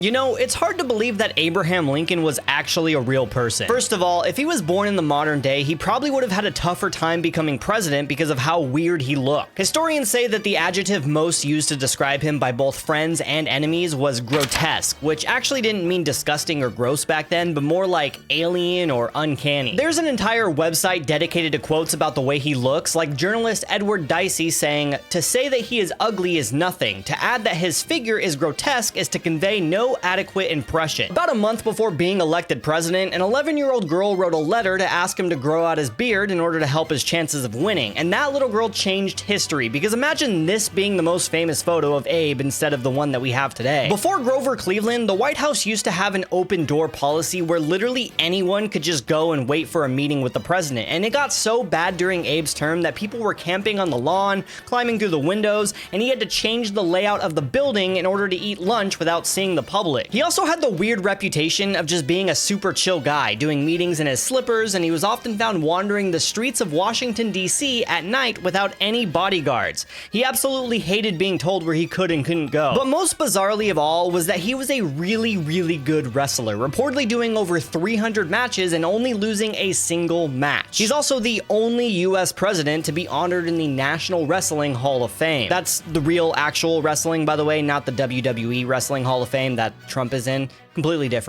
You know, it's hard to believe that Abraham Lincoln was actually a real person. First of all, if he was born in the modern day, he probably would have had a tougher time becoming president because of how weird he looked. Historians say that the adjective most used to describe him by both friends and enemies was grotesque, which actually didn't mean disgusting or gross back then, but more like alien or uncanny. There's an entire website dedicated to quotes about the way he looks, like journalist Edward Dicey saying, "To say that he is ugly is nothing. To add that his figure is grotesque is to convey no adequate impression." About a month before being elected president, an 11-year-old girl wrote a letter to ask him to grow out his beard in order to help his chances of winning, and that little girl changed history, because imagine this being the most famous photo of Abe instead of the one that we have today. Before Grover Cleveland, the White House used to have an open door policy where literally anyone could just go and wait for a meeting with the president, and it got so bad during Abe's term that people were camping on the lawn, climbing through the windows, and he had to change the layout of the building in order to eat lunch without seeing the public. He also had the weird reputation of just being a super chill guy, doing meetings in his slippers, and he was often found wandering the streets of Washington, D.C. at night without any bodyguards. He absolutely hated being told where he could and couldn't go. But most bizarrely of all was that he was a really good wrestler, reportedly doing over 300 matches and only losing a single match. He's also the only US president to be honored in the National Wrestling Hall of Fame. That's the real actual wrestling, by the way, not the WWE Wrestling Hall of Fame that Trump is in. Completely different.